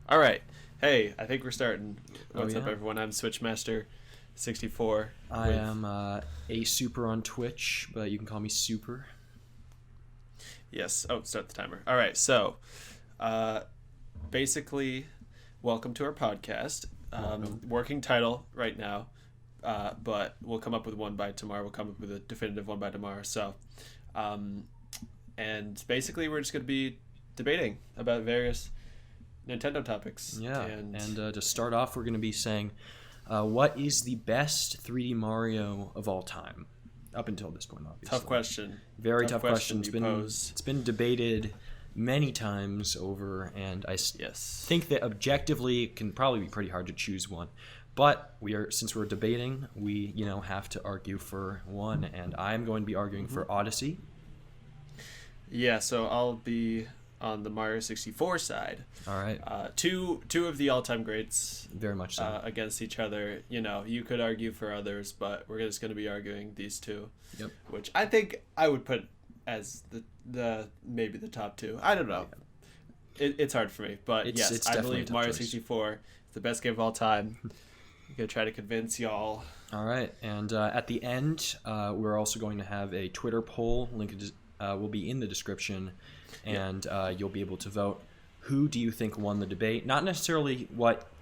All right. Hey, I think we're starting. Oh What's up, yeah, everyone? I'm Switchmaster64 I with am a super on Twitch, but you can call me Super. yes. Oh, start the timer. All right. So, uh, basically, welcome to our podcast. Welcome. Working title right now, but we'll come up with one by tomorrow. We'll come up with a definitive one by tomorrow. So, um, and basically, we're just going to be debating about various Nintendo topics. Yeah, And and to start off, we're going to be saying, what is the best 3D Mario of all time? Up until this point, obviously. tough question. Very tough question. You pose. It's been debated many times over, and Yes. think that objectively it can probably be pretty hard to choose one. But since we're debating, we have to argue for one, and I'm going to be arguing for Odyssey. Yeah, so I'll be on the Mario 64 side. All right, Two of the all-time greats very much so. against each other. You could argue for others, but we're just going to be arguing these two. Yep. Which I think I would put as the maybe the top two. I don't know. It's hard for me, but It's yes, I definitely a believe tough Mario choice. 64 is the best game of all time. I'm gonna try to convince y'all. All right, and at the end, we're also going to have a Twitter poll. Link will be in the description, and you'll be able to vote. Who do you think won the debate? Not necessarily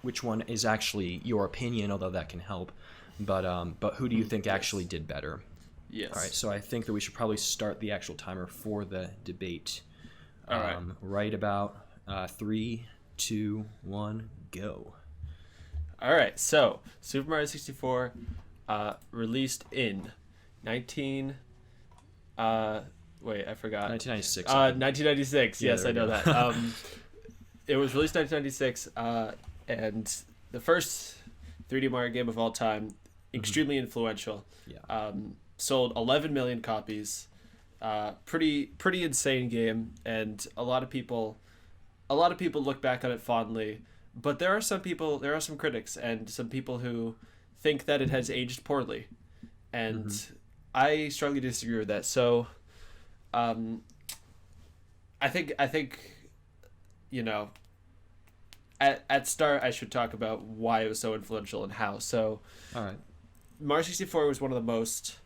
which one is actually your opinion, although that can help, but who do you think actually did better? Yes. All right, so I think that we should probably start the actual timer for the debate. All right. Right about 3, 2, 1, go. All right, so Super Mario 64 released in 19 wait, I forgot. 1996. 1996. Yeah, Yes, there I we know go. that. It was released 1996 and the first 3D Mario game of all time, extremely influential. Yeah. Sold 11 million copies. Pretty insane game, and a lot of people look back on it fondly. But there are some critics and some people who think that it has aged poorly, and I strongly disagree with that. So, I think at start I should talk about why it was so influential and how. So, All right. Mario 64 was one of the most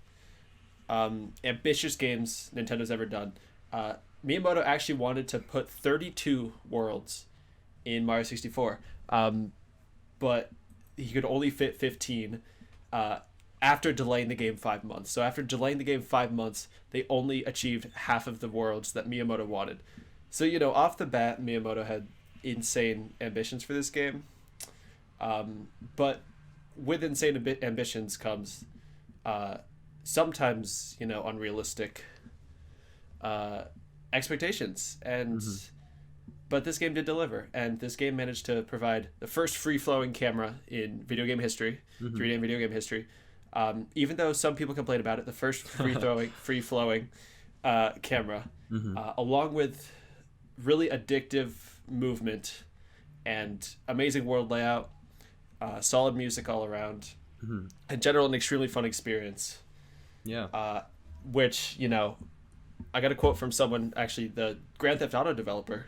ambitious games Nintendo's ever done. Miyamoto actually wanted to put 32 worlds in Mario 64, but he could only fit 15 after delaying the game 5 months. So after delaying the game 5 months, they only achieved half of the worlds that Miyamoto wanted. So, off the bat, Miyamoto had insane ambitions for this game. But with insane ambitions comes sometimes, unrealistic expectations. And but this game did deliver, and this game managed to provide the first free-flowing camera in video game history, 3D video game history. Even though some people complain about it, the first free-flowing camera, along with really addictive movement and amazing world layout, solid music all around, in general, an extremely fun experience. Yeah. Which, I got a quote from someone, actually, the Grand Theft Auto developer,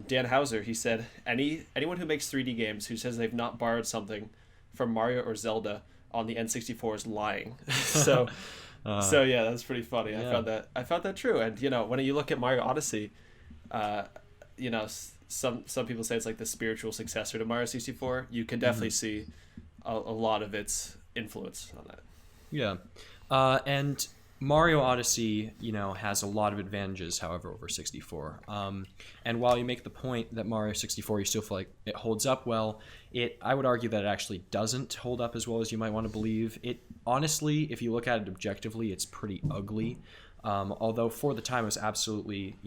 Dan Houser. He said, anyone who makes 3D games who says they've not borrowed something from Mario or Zelda on the N64 is lying. So yeah, that's pretty funny. Yeah. I found that true. And when you look at Mario Odyssey, some people say it's like the spiritual successor to Mario 64. You can definitely see a lot of its influence on that. Yeah. And Mario Odyssey, has a lot of advantages, however, over 64. And while you make the point that Mario 64, you still feel like it holds up well, I would argue that it actually doesn't hold up as well as you might want to believe. It honestly, if you look at it objectively, it's pretty ugly. Although for the time it was absolutely,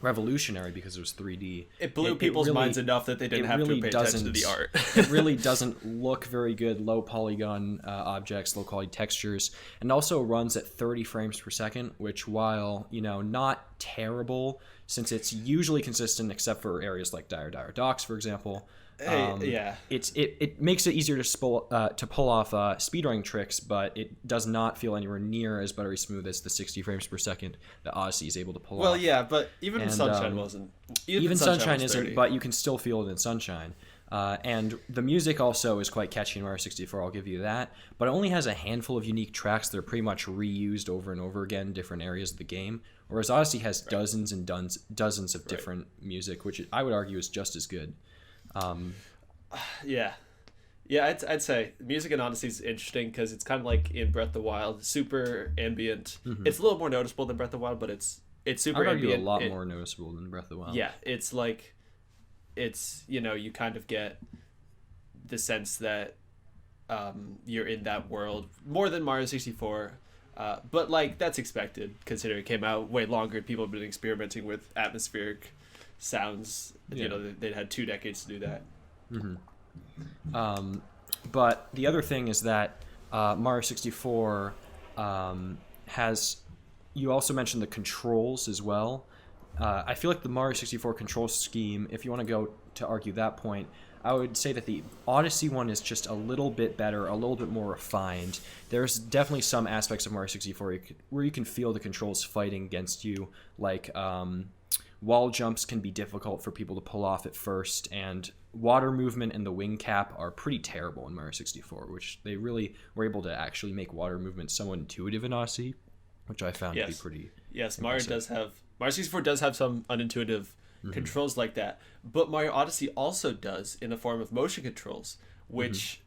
revolutionary because it was 3D. It blew people's minds enough that they didn't have to pay attention to the art. It really doesn't look very good. Low polygon objects, low quality textures, and also runs at 30 frames per second, which, while not terrible, since it's usually consistent except for areas like Dire Docks, for example. Yeah. It makes it easier to pull off speedrunning tricks, but it does not feel anywhere near as buttery smooth as the 60 frames per second that Odyssey is able to pull off. Well, yeah, but even Sunshine wasn't. Even Sunshine isn't, but you can still feel it in Sunshine. And the music also is quite catchy in Mario 64, I'll give you that. But it only has a handful of unique tracks that are pretty much reused over and over again in different areas of the game. Whereas Odyssey has dozens and dozens of different music, which I would argue is just as good. Yeah, I'd say music in Odyssey is interesting because it's kind of like in Breath of the Wild, super ambient. Mm-hmm. It's a little more noticeable than Breath of the Wild, but it's super I'd ambient. argue a lot more noticeable than Breath of the Wild. Yeah, it's like, you kind of get the sense that you're in that world more than Mario 64. But like that's expected considering it came out way longer. People have been experimenting with atmospheric sounds. Yeah. They'd had 2 decades to do that. Mm-hmm. But the other thing is that Mario 64 has. You also mentioned the controls as well. I feel like the Mario 64 control scheme, if you want to go to argue that point, I would say that the Odyssey one is just a little bit better, a little bit more refined. There's definitely some aspects of Mario 64 where you can feel the controls fighting against you, like wall jumps can be difficult for people to pull off at first, and water movement and the wing cap are pretty terrible in Mario 64, which they really were able to actually make water movement somewhat intuitive in Odyssey, which I found to be pretty Mario 64 does have some unintuitive controls like that, but Mario Odyssey also does in the form of motion controls, which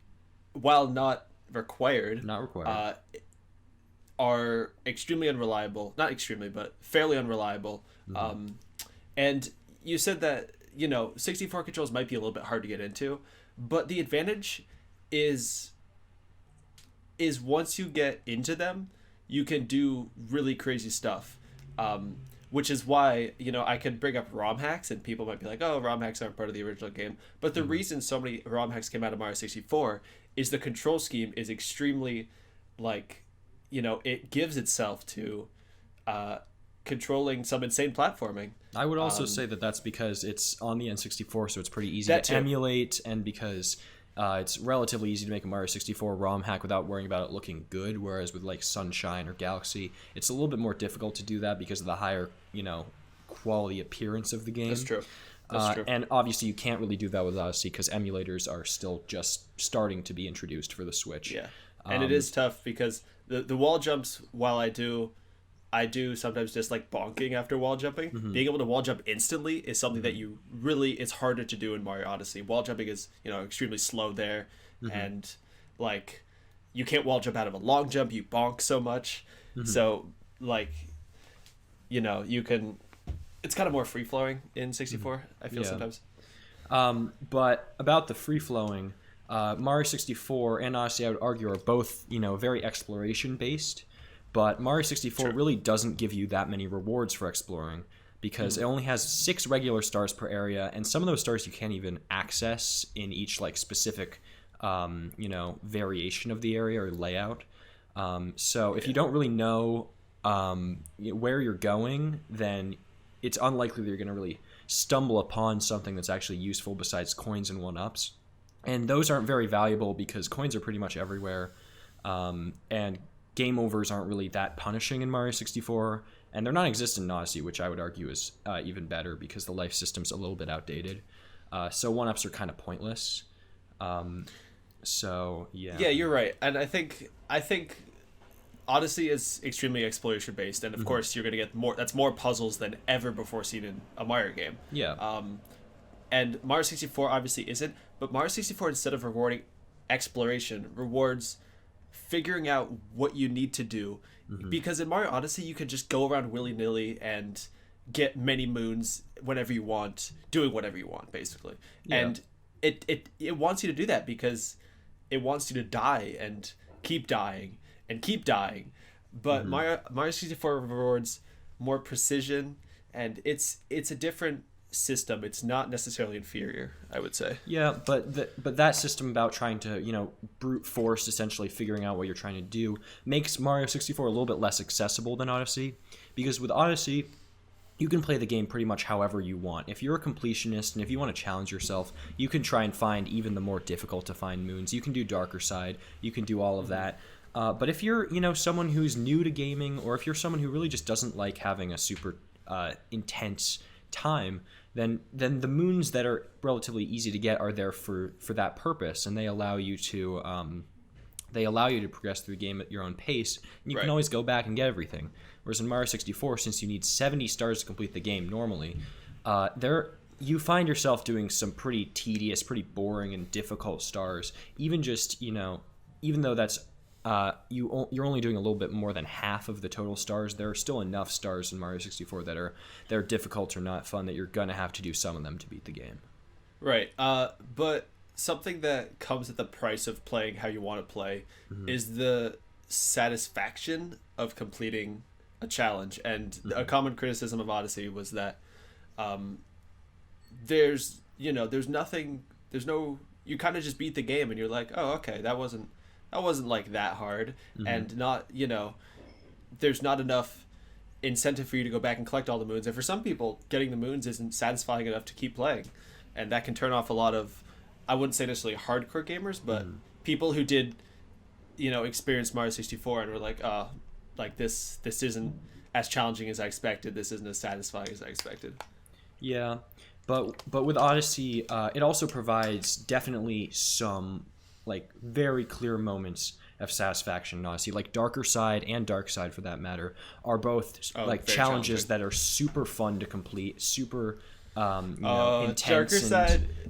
while not required are extremely unreliable. Not extremely, but fairly unreliable. And you said that 64 controls might be a little bit hard to get into, but the advantage is once you get into them, you can do really crazy stuff. Which is why, I could bring up ROM hacks and people might be like, oh, ROM hacks aren't part of the original game. But the reason so many ROM hacks came out of Mario 64 is the control scheme is extremely, it gives itself to controlling some insane platforming. I would also say that that's because it's on the N64, so it's pretty easy to emulate, and because it's relatively easy to make a Mario 64 ROM hack without worrying about it looking good, whereas with like Sunshine or Galaxy, it's a little bit more difficult to do that because of the higher, quality appearance of the game. That's true. And obviously you can't really do that with Odyssey because emulators are still just starting to be introduced for the Switch. Yeah, and it is tough because the wall jumps, while I do sometimes just like bonking after wall jumping. Being able to wall jump instantly is something that it's harder to do in Mario Odyssey. Wall jumping is, extremely slow there. And like you can't wall jump out of a long jump. You bonk so much. So like, you can, it's kind of more free flowing in 64. I feel sometimes. But about the free flowing, Mario 64 and Odyssey, I would argue, are both, very exploration based. But Mario 64 really doesn't give you that many rewards for exploring because it only has 6 regular stars per area, and some of those stars you can't even access in each like specific, variation of the area or layout. So if you don't really know where you're going, then it's unlikely that you're going to really stumble upon something that's actually useful besides coins and 1-ups. And those aren't very valuable because coins are pretty much everywhere, and game overs aren't really that punishing in Mario 64, and they're non-existent in Odyssey, which I would argue is even better because the life system's a little bit outdated. So 1-ups are kind of pointless. Yeah, you're right, and I think Odyssey is extremely exploration based, and of course you're gonna get more puzzles than ever before seen in a Mario game. And Mario 64 obviously isn't, but Mario 64, instead of rewarding exploration, rewards figuring out what you need to do, because in Mario Odyssey you can just go around willy-nilly and get many moons whenever you want, doing whatever you want basically. And it wants you to do that because it wants you to die and keep dying and keep dying, but Mario 64 rewards more precision, and it's a different system. It's not necessarily inferior, I would say. Yeah, but that system about trying to brute force essentially figuring out what you're trying to do makes Mario 64 a little bit less accessible than Odyssey, because with Odyssey you can play the game pretty much however you want. If you're a completionist and if you want to challenge yourself, you can try and find even the more difficult to find moons. You can do Darker Side. You can do all of that. But if you're, someone who's new to gaming, or if you're someone who really just doesn't like having a super intense time, then the moons that are relatively easy to get are there for that purpose, and they allow you to progress through the game at your own pace, and you can always go back and get everything. Whereas in Mario 64, since you need 70 stars to complete the game normally, you find yourself doing some pretty tedious, pretty boring, and difficult stars. Even just, even though that's you're only doing a little bit more than half of the total stars, there are still enough stars in Mario 64 that are difficult or not fun that you're gonna have to do some of them to beat the game. Right. But something that comes at the price of playing how you want to play is the satisfaction of completing a challenge. And a common criticism of Odyssey was that there's nothing, you kind of just beat the game and you're like, oh, okay, that wasn't like that hard. And not, there's not enough incentive for you to go back and collect all the moons. And for some people, getting the moons isn't satisfying enough to keep playing. And that can turn off a lot of, I wouldn't say necessarily hardcore gamers, but people who did, experience Mario 64 and were like, oh, like this isn't as challenging as I expected. This isn't as satisfying as I expected. Yeah, but with Odyssey, it also provides definitely some like very clear moments of satisfaction in Odyssey. Like Darker Side and Dark Side, for that matter, are both like challenges that are super fun to complete, super intense.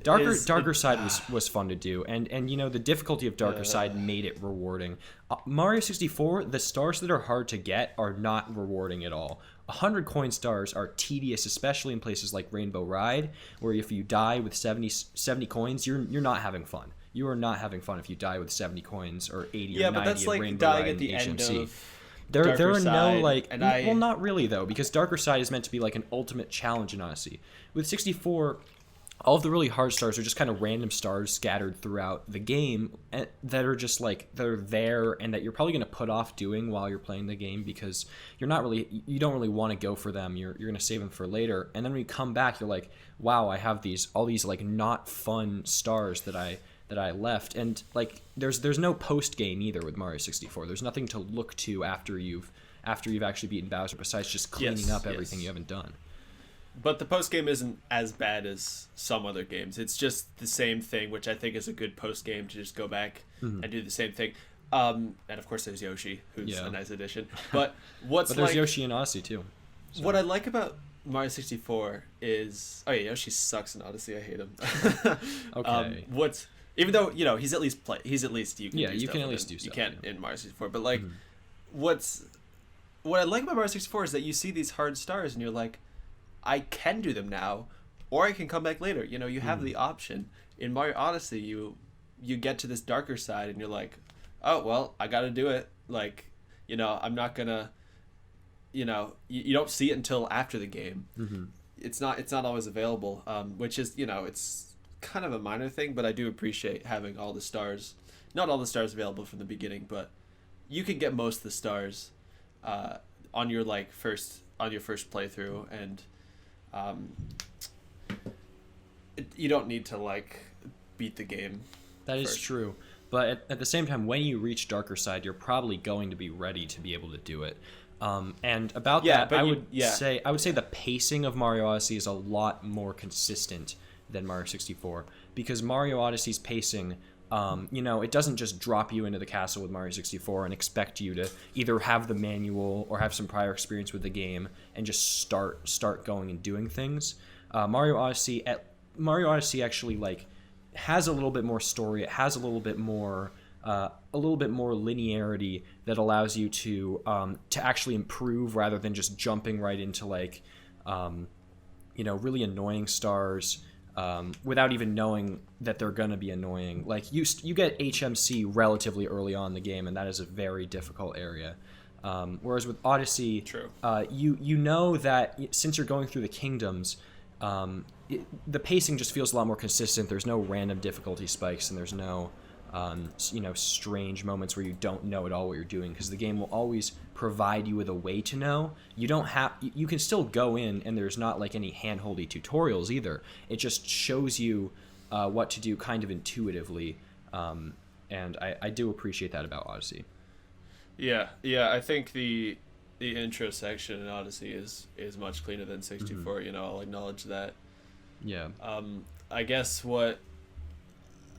Darker Side was fun to do, and the difficulty of Darker Side made it rewarding. Mario 64, the stars that are hard to get are not rewarding at all. 100 coin stars are tedious, especially in places like Rainbow Ride, where if you die with 70 coins, you're not having fun. You are not having fun if you die with 70 coins or 80 or 90 but that's like Rainbow dying Ride at the and HMC. end of There are no like, and well, not really though, because Darker Side is meant to be like an ultimate challenge in Odyssey. With 64, all of the really hard stars are just kind of random stars scattered throughout the game that are just like, they're there and that you're probably going to put off doing while you're playing the game because you don't really want to go for them. You're going to save them for later. And then when you come back, you're like, wow, I have all these like not fun stars that I left. And like there's no post game either with Mario 64. There's nothing to look to after you've actually beaten Bowser besides just cleaning up everything you haven't done. But the post game isn't as bad as some other games. It's just the same thing, which I think is a good post game to just go back and do the same thing. And of course there's Yoshi, who's a nice addition. But there's Yoshi in Odyssey too. So. What I like about Mario 64 is Yoshi sucks in Odyssey. I hate him. Okay. Even though he's at least you can you can at least do stuff. You can't in Mario 64, but like what I like about Mario 64 is that you see these hard stars and you're like, I can do them now, or I can come back later. You have the option. In Mario Odyssey, you get to this Darker Side and you're like, oh well, I got to do it. Like, I'm not gonna. You don't see it until after the game. It's not always available, which is it's kind of a minor thing, but I do appreciate having all the stars. Not all the stars available from the beginning, but you can get most of the stars on your first playthrough, and you don't need to beat the game. That is true, but at the same time, when you reach Darker Side, you're probably going to be ready to be able to do it. And about that, I would say the pacing of Mario Odyssey is a lot more consistent than Mario 64, because Mario Odyssey's pacing, it doesn't just drop you into the castle with Mario 64 and expect you to either have the manual or have some prior experience with the game and just start going and doing things. Mario Odyssey actually has a little bit more story. It has a little bit more linearity that allows you to actually improve rather than just jumping right into really annoying stars without even knowing that they're going to be annoying. Like you get HMC relatively early on in the game, and that is a very difficult area. Whereas with Odyssey, you know that since you're going through the kingdoms, the pacing just feels a lot more consistent. There's no random difficulty spikes, and there's no strange moments where you don't know at all what you're doing, because the game will always provide you with a way to know. You can still go in, and there's not like any hand-holdy tutorials either. It just shows you what to do kind of intuitively, and I do appreciate that about Odyssey. Yeah, I think the intro section in Odyssey is much cleaner than 64. I'll acknowledge that. Yeah. I guess what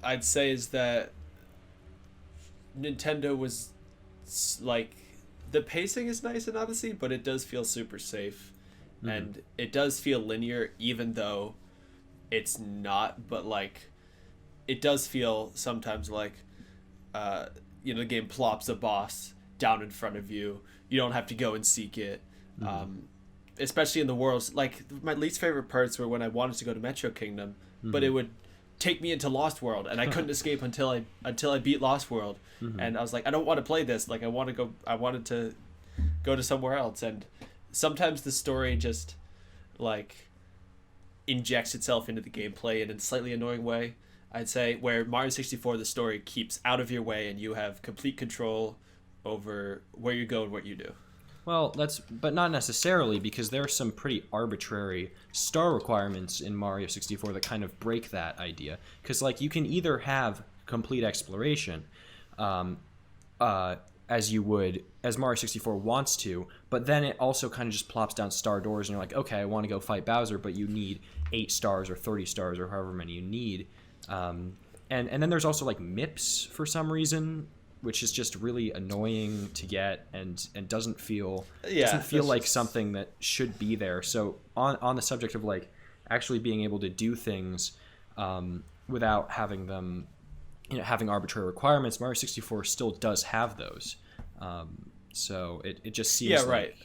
I'd say is that Nintendo was like, the pacing is nice in Odyssey, but it does feel super safe, and it does feel linear, even though it's not. But like, it does feel sometimes like, the game plops a boss down in front of you. You don't have to go and seek it. Especially in the worlds, like my least favorite parts were when I wanted to go to Metro Kingdom, but it would take me into Lost World, and I couldn't escape until I beat Lost World. And I was like, I don't want to play this. Like, I wanted to go to somewhere else. And sometimes the story just like injects itself into the gameplay in a slightly annoying way, I'd say, where Mario 64, the story keeps out of your way and you have complete control over where you go and what you do. Well, but not necessarily, because there are some pretty arbitrary star requirements in Mario 64 that kind of break that idea. Because like, you can either have complete exploration, as Mario 64 wants to, but then it also kind of just plops down star doors, and you're like, okay, I want to go fight Bowser, but you need 8 stars or 30 stars or however many you need. And then there's also like MIPS for some reason, which is just really annoying to get, and doesn't feel like something that should be there. So on the subject of like actually being able to do things without having them, having arbitrary requirements, Mario 64 still does have those. So it just seems like... right.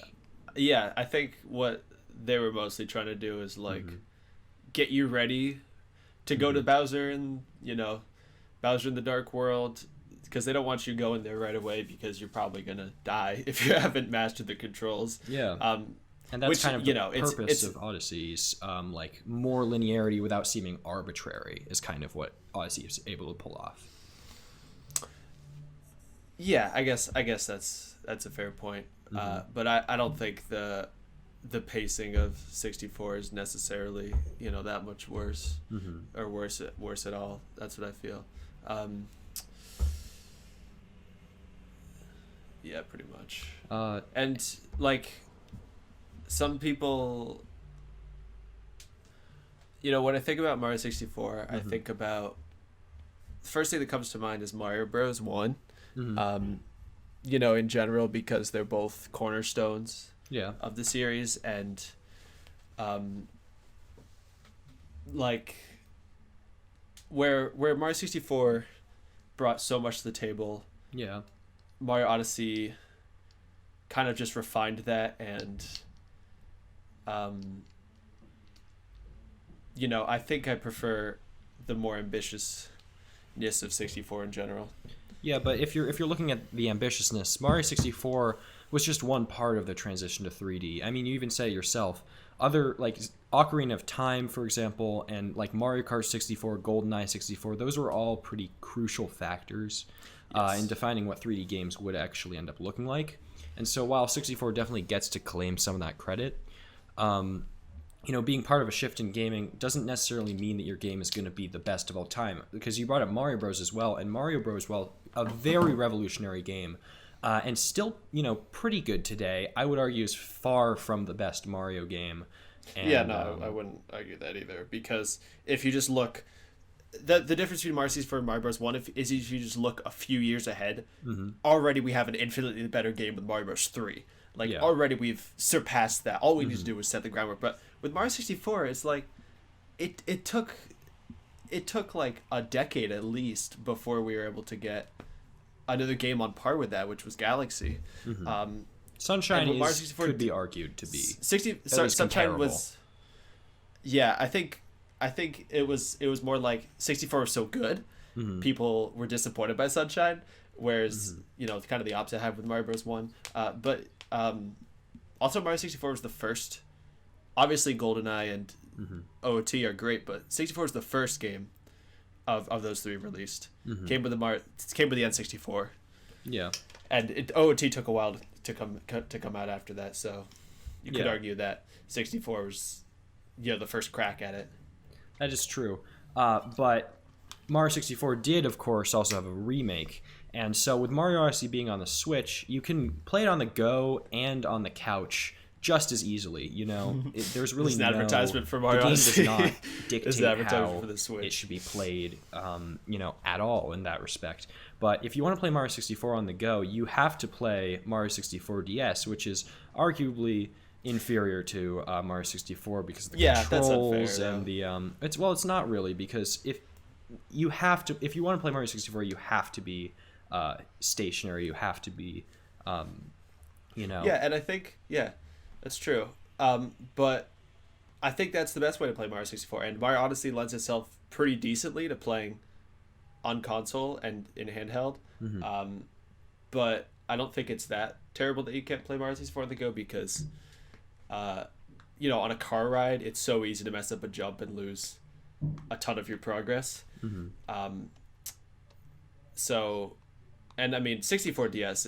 Yeah, I think what they were mostly trying to do is like get you ready to go to Bowser and Bowser in the Dark World, because they don't want you going there right away, because you're probably gonna die if you haven't mastered the controls. Yeah. And that's kind of the purpose of Odyssey's, like more linearity without seeming arbitrary is kind of what Odyssey is able to pull off. Yeah, I guess that's a fair point. But I don't think the pacing of 64 is necessarily that much worse, or worse at all. That's what I feel. Yeah, pretty much. And like, some people, when I think about Mario 64, I think about, the first thing that comes to mind is Mario Bros. 1. In general, because they're both cornerstones of the series, and like, where Mario 64 brought so much to the table, Mario Odyssey kind of just refined that, and I think I prefer the more ambitiousness of 64 in general. Yeah, but if you're looking at the ambitiousness, Mario 64 was just one part of the transition to 3D. I mean, you even say it yourself. Other, like Ocarina of Time, for example, and like Mario Kart 64, GoldenEye 64, those were all pretty crucial factors in defining what 3D games would actually end up looking like. And so while 64 definitely gets to claim some of that credit, being part of a shift in gaming doesn't necessarily mean that your game is going to be the best of all time. Because you brought up Mario Bros. As well, and Mario Bros., while a very revolutionary game, and still, pretty good today, I would argue is far from the best Mario game. And, I wouldn't argue that either, because if you just look, the difference between Mario 64 and Mario Bros. 1 is if you just look a few years ahead, already we have an infinitely better game with Mario Bros. 3. Already we've surpassed that. All we need to do was set the groundwork. But with Mario 64, it's like, it took like a decade at least before we were able to get another game on par with that, which was Galaxy. Sunshine could be argued to be Sunshine was, I think it was more like 64 was so good, people were disappointed by Sunshine, whereas kind of the opposite happened with Mario Bros. 1. But also Mario 64 was the first. Obviously GoldenEye and OOT are great, but 64 is the first game of those three released. Mm-hmm. Came with the N64. Yeah. And OOT took a while to come out after that, so you could argue that 64 was the first crack at it. That is true. But Mario 64 did, of course, also have a remake. And so with Mario Odyssey being on the Switch, you can play it on the go and on the couch just as easily. There's really no advertisement for Mario Odyssey. The game does not dictate how for the Switch. It should be played, at all in that respect. But if you want to play Mario 64 on the go, you have to play Mario 64 DS, which is arguably inferior to Mario 64 because of the controls and the it's not really, because if you want to play Mario 64, you have to be stationary. You have to be Yeah, and I think that's true. But I think that's the best way to play Mario 64, and Mario Odyssey lends itself pretty decently to playing on console and in handheld. Mm-hmm. But I don't think it's that terrible that you can't play Mario 64 on the go, because on a car ride, it's so easy to mess up a jump and lose a ton of your progress. Mm-hmm. So, and I mean, 64 DS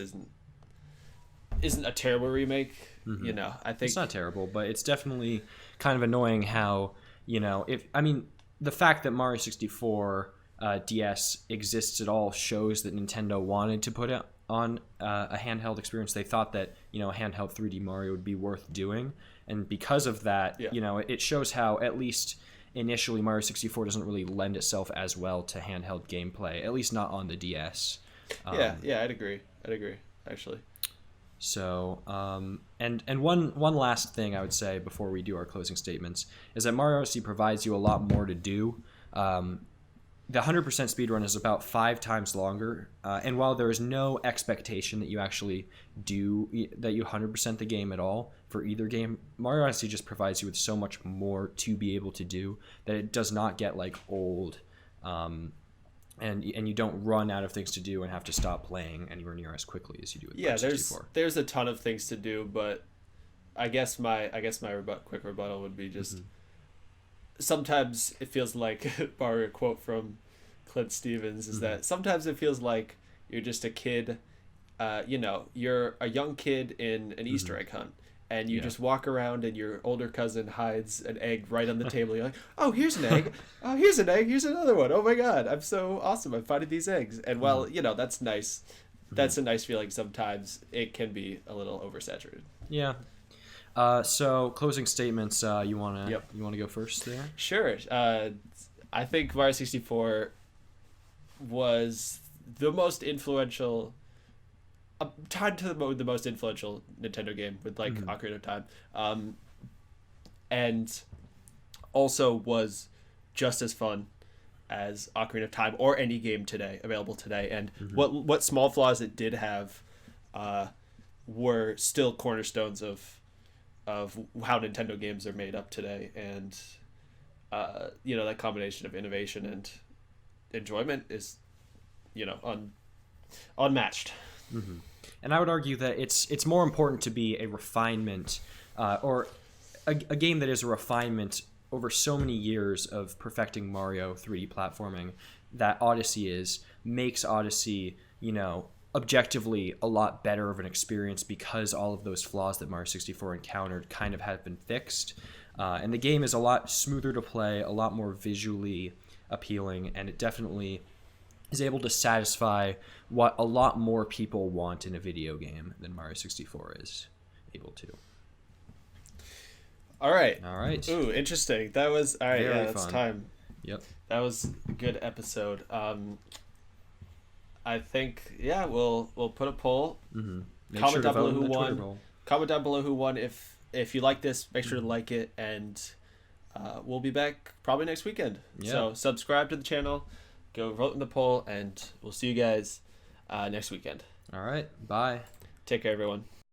isn't a terrible remake. Mm-hmm. I think it's not terrible, but it's definitely kind of annoying how the fact that Mario 64 DS exists at all shows that Nintendo wanted to put it on a handheld experience. They thought that a handheld 3D Mario would be worth doing, and because of that, it shows how, at least initially, Mario 64 doesn't really lend itself as well to handheld gameplay, at least not on the DS. I'd agree actually. So, and one last thing I would say before we do our closing statements is that Mario Odyssey provides you a lot more to do. The 100% speedrun is about 5 times longer, and while there is no expectation that you actually you 100% the game at all for either game, Mario Odyssey just provides you with so much more to be able to do that it does not get old, and you don't run out of things to do and have to stop playing anywhere near as quickly as you do with Mario 64. There's a ton of things to do, but I guess my quick rebuttal would be just. Mm-hmm. Sometimes it feels like, borrow a quote from Clint Stevens, is that sometimes it feels like you're just a kid, you're a young kid in an Easter egg hunt, and you just walk around and your older cousin hides an egg right on the table. You're like, oh, here's an egg. Oh, here's an egg. Here's another one. Oh my God, I'm so awesome. I'm finding these eggs. And that's nice. That's a nice feeling. Sometimes it can be a little oversaturated. Yeah. So closing statements. You wanna go first there? Sure. I think Mario 64 was the most influential. Tied to the most influential Nintendo game with Ocarina of Time, and also was just as fun as Ocarina of Time or any game available today. And what small flaws it did have, were still cornerstones of how Nintendo games are made up today, and that combination of innovation and enjoyment is unmatched. Mm-hmm. And I would argue that it's more important to be a refinement, or a game that is a refinement over so many years of perfecting Mario 3D platforming that Odyssey makes Odyssey objectively a lot better of an experience, because all of those flaws that Mario 64 encountered kind of have been fixed, and the game is a lot smoother to play, a lot more visually appealing, and it definitely is able to satisfy what a lot more people want in a video game than Mario 64 is able to. All right. Ooh, interesting. That was all right. Very that's fun. Time. Yep. That was a good episode. I think we'll put a poll. Mm-hmm. Comment down below who won. Comment down below who won. If you like this, make sure to like it, and we'll be back probably next weekend. Yeah. So subscribe to the channel, go vote in the poll, and we'll see you guys next weekend. All right. Bye. Take care, everyone.